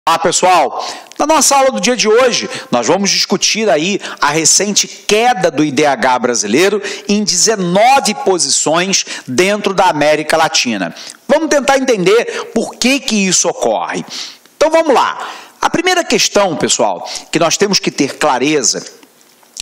Olá pessoal, na nossa aula do dia de hoje nós vamos discutir aí a recente queda do IDH brasileiro em 19 posições dentro da América Latina. Vamos tentar entender por que isso ocorre. Então vamos lá. A primeira questão, pessoal, que nós temos que ter clareza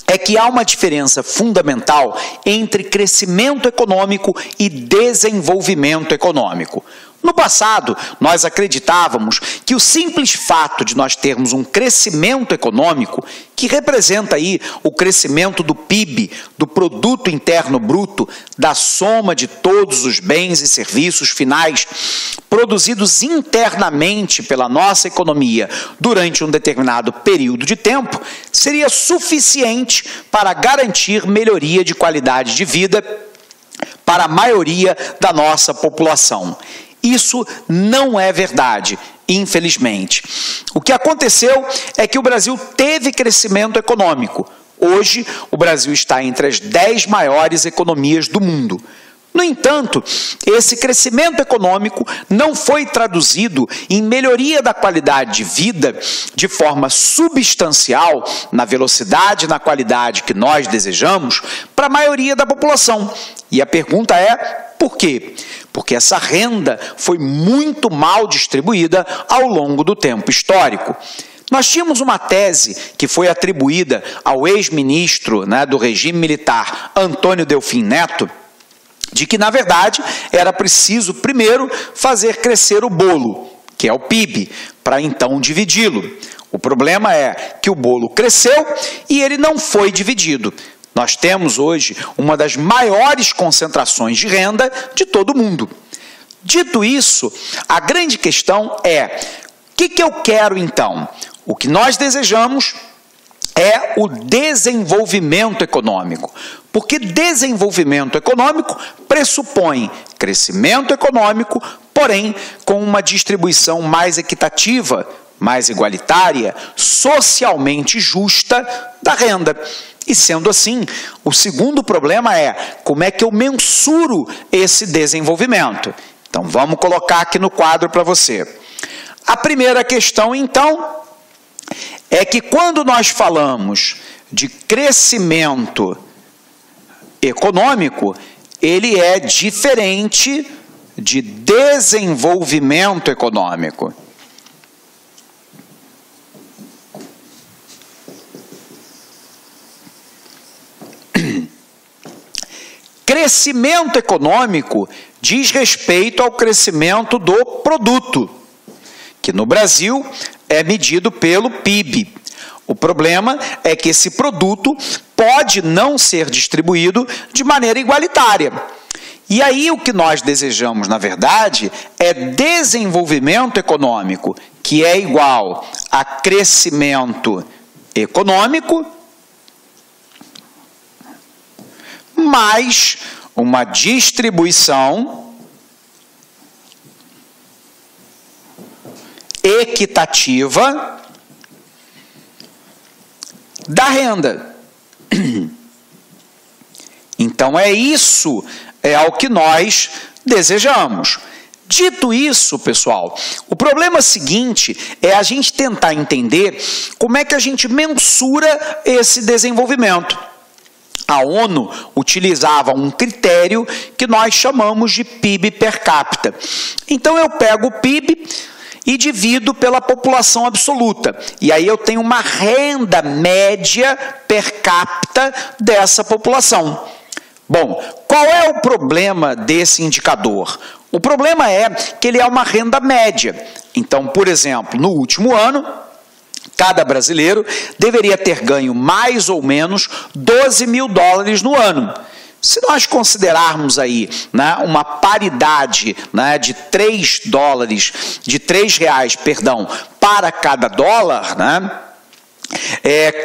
é que há uma diferença fundamental entre crescimento econômico e desenvolvimento econômico. No passado, nós acreditávamos que o simples fato de nós termos um crescimento econômico, que representa aí o crescimento do PIB, do Produto Interno Bruto, da soma de todos os bens e serviços finais produzidos internamente pela nossa economia durante um determinado período de tempo, seria suficiente para garantir melhoria de qualidade de vida para a maioria da nossa população. Isso não é verdade, infelizmente. O que aconteceu é que o Brasil teve crescimento econômico. Hoje, o Brasil está entre as 10 maiores economias do mundo. No entanto, esse crescimento econômico não foi traduzido em melhoria da qualidade de vida de forma substancial, na velocidade e na qualidade que nós desejamos, para a maioria da população. E a pergunta é, por quê? Porque essa renda foi muito mal distribuída ao longo do tempo histórico. Nós tínhamos uma tese que foi atribuída ao ex-ministro do regime militar, Antônio Delfim Neto, de que, na verdade, era preciso primeiro fazer crescer o bolo, que é o PIB, para então dividi-lo. O problema é que o bolo cresceu e ele não foi dividido. Nós temos hoje uma das maiores concentrações de renda de todo o mundo. Dito isso, a grande questão é, o que eu quero então? O que nós desejamos é o desenvolvimento econômico, porque desenvolvimento econômico pressupõe crescimento econômico, porém com uma distribuição mais equitativa, mais igualitária, socialmente justa da renda. E sendo assim, o segundo problema é como é que eu mensuro esse desenvolvimento. Então vamos colocar aqui no quadro para você. A primeira questão, então, é que quando nós falamos de crescimento econômico, ele é diferente de desenvolvimento econômico. Crescimento econômico diz respeito ao crescimento do produto, que no Brasil é medido pelo PIB. O problema é que esse produto pode não ser distribuído de maneira igualitária. E aí o que nós desejamos, na verdade, é desenvolvimento econômico, que é igual a crescimento econômico mais uma distribuição equitativa da renda. Então isso é o que nós desejamos. Dito isso, pessoal, o problema seguinte é a gente tentar entender como é que a gente mensura esse desenvolvimento. A ONU utilizava um critério que nós chamamos de PIB per capita. Então eu pego o PIB e divido pela população absoluta. E aí eu tenho uma renda média per capita dessa população. Bom, qual é o problema desse indicador? O problema é que ele é uma renda média. Então, por exemplo, no último ano, cada brasileiro deveria ter ganho mais ou menos 12 mil dólares no ano. Se nós considerarmos aí uma paridade de 3 dólares, de 3 reais, perdão, para cada dólar,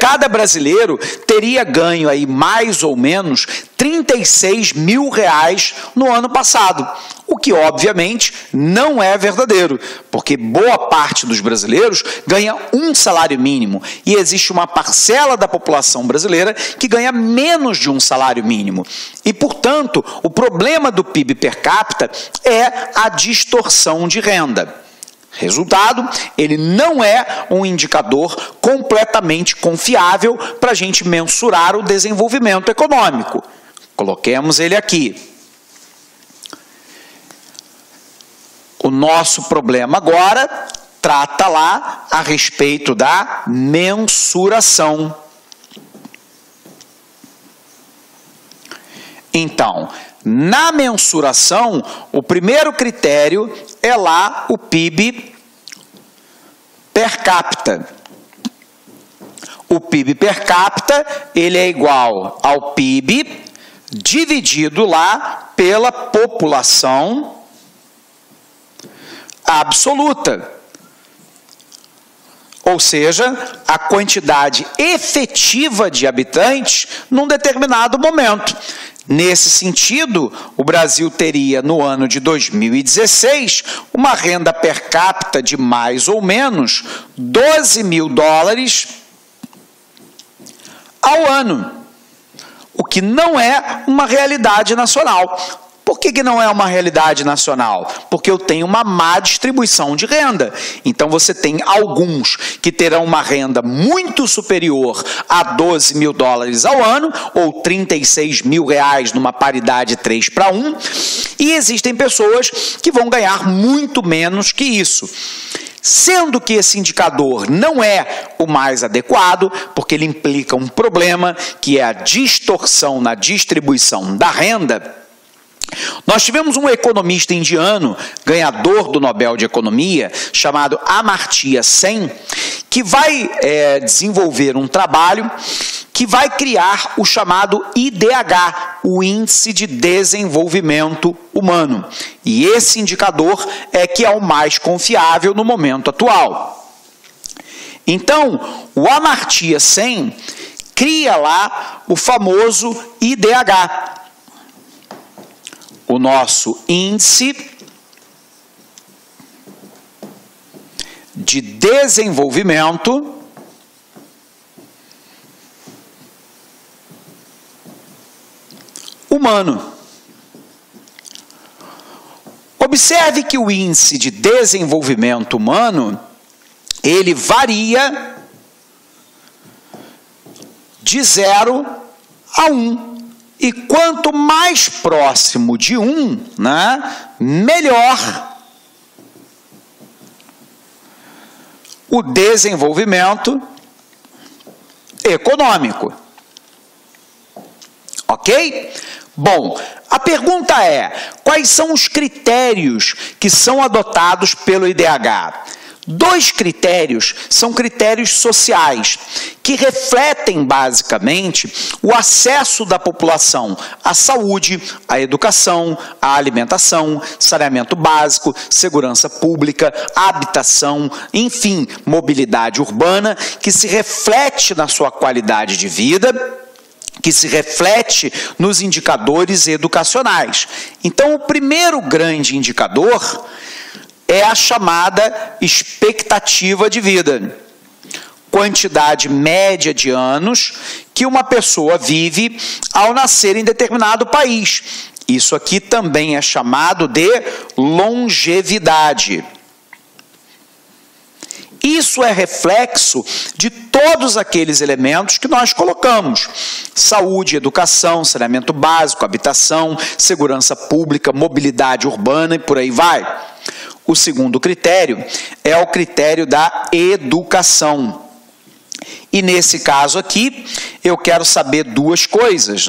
cada brasileiro teria ganho aí mais ou menos 36 mil reais no ano passado, o que obviamente não é verdadeiro, porque boa parte dos brasileiros ganha um salário mínimo e existe uma parcela da população brasileira que ganha menos de um salário mínimo. E, portanto, o problema do PIB per capita é a distorção de renda. Resultado, ele não é um indicador completamente confiável para a gente mensurar o desenvolvimento econômico. Coloquemos ele aqui. O nosso problema agora trata lá a respeito da mensuração. Então, na mensuração, o primeiro critério é lá o PIB per capita. O PIB per capita, ele é igual ao PIB dividido lá pela população absoluta. Ou seja, a quantidade efetiva de habitantes num determinado momento. Nesse sentido, o Brasil teria, no ano de 2016, uma renda per capita de mais ou menos $12.000 ao ano, o que não é uma realidade nacional. Por que não é uma realidade nacional? Porque eu tenho uma má distribuição de renda. Então, você tem alguns que terão uma renda muito superior a $12.000 ao ano, ou R$36.000 numa paridade 3:1, e existem pessoas que vão ganhar muito menos que isso. Sendo que esse indicador não é o mais adequado, porque ele implica um problema, que é a distorção na distribuição da renda. Nós tivemos um economista indiano, ganhador do Nobel de Economia, chamado Amartya Sen, que vai desenvolver um trabalho que vai criar o chamado IDH, o Índice de Desenvolvimento Humano. E esse indicador é que é o mais confiável no momento atual. Então, o Amartya Sen cria lá o famoso IDH, o nosso Índice de Desenvolvimento Humano. Observe que o Índice de Desenvolvimento Humano, ele varia de 0 a 1. E quanto mais próximo de 1, melhor o desenvolvimento econômico. Ok? Bom, a pergunta é: quais são os critérios que são adotados pelo IDH? 2 critérios são critérios sociais, que refletem basicamente o acesso da população à saúde, à educação, à alimentação, saneamento básico, segurança pública, habitação, enfim, mobilidade urbana, que se reflete na sua qualidade de vida, que se reflete nos indicadores educacionais. Então, o primeiro grande indicador é a chamada expectativa de vida, quantidade média de anos que uma pessoa vive ao nascer em determinado país. Isso aqui também é chamado de longevidade. Isso é reflexo de todos aqueles elementos que nós colocamos: saúde, educação, saneamento básico, habitação, segurança pública, mobilidade urbana e por aí vai. O segundo critério é o critério da educação. E nesse caso aqui, eu quero saber 2 coisas,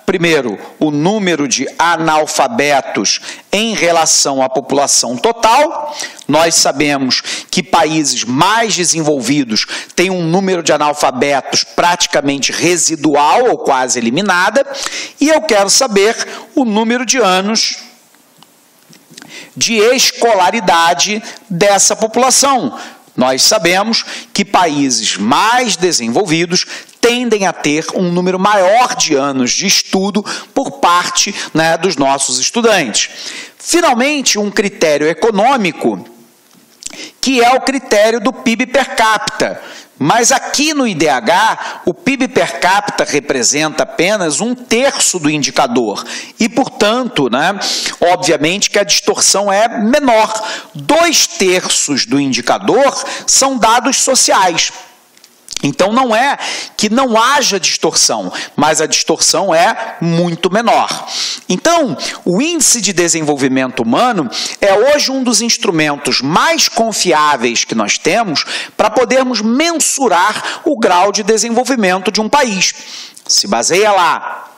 Primeiro, o número de analfabetos em relação à população total. Nós sabemos que países mais desenvolvidos têm um número de analfabetos praticamente residual ou quase eliminada. E eu quero saber o número de anos de escolaridade dessa população. Nós sabemos que países mais desenvolvidos tendem a ter um número maior de anos de estudo por parte dos nossos estudantes. Finalmente, um critério econômico que é o critério do PIB per capita. Mas aqui no IDH, o PIB per capita representa apenas 1/3 do indicador. E, portanto, obviamente que a distorção é menor. 2/3 do indicador são dados sociais. Então, não é que não haja distorção, mas a distorção é muito menor. Então, o Índice de Desenvolvimento Humano é hoje um dos instrumentos mais confiáveis que nós temos para podermos mensurar o grau de desenvolvimento de um país. Se baseia lá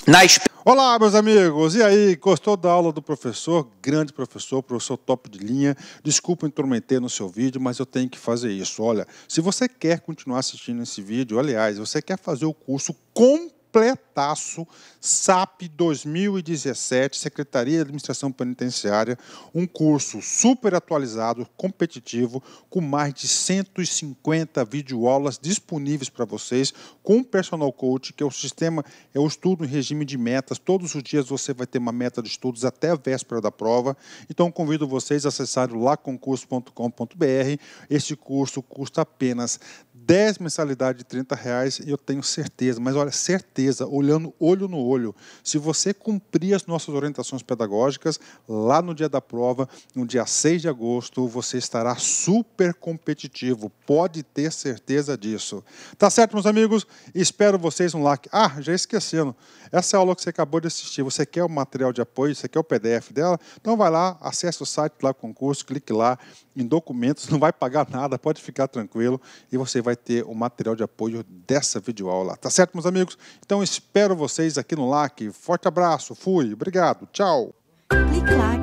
na Olá, meus amigos! E aí, gostou da aula do professor? Grande professor top de linha. Desculpa intrometer no seu vídeo, mas eu tenho que fazer isso. Olha, se você quer continuar assistindo esse vídeo, aliás, você quer fazer o curso completaço, SAP 2017, Secretaria de Administração Penitenciária, um curso super atualizado, competitivo, com mais de 150 videoaulas disponíveis para vocês, com o Personal Coach, que é o sistema, é o estudo em regime de metas. Todos os dias você vai ter uma meta de estudos até a véspera da prova. Então, convido vocês a acessarem o laconcurso.com.br. Esse curso custa apenas 10 mensalidades de R$30 e eu tenho certeza, mas olha, certeza, olhando olho no olho, se você cumprir as nossas orientações pedagógicas, lá no dia da prova, no dia 6 de agosto, você estará super competitivo, pode ter certeza disso. Tá certo, meus amigos? Espero vocês no like. Ah, já esquecendo, essa aula que você acabou de assistir, você quer o material de apoio, você quer o PDF dela? Então vai lá, acesse o site lá, concurso, clique lá em documentos, não vai pagar nada, pode ficar tranquilo e você vai ter o material de apoio dessa videoaula. Tá certo, meus amigos? Então espero vocês aqui no LAC. Forte abraço, fui, obrigado, tchau. Clique lá.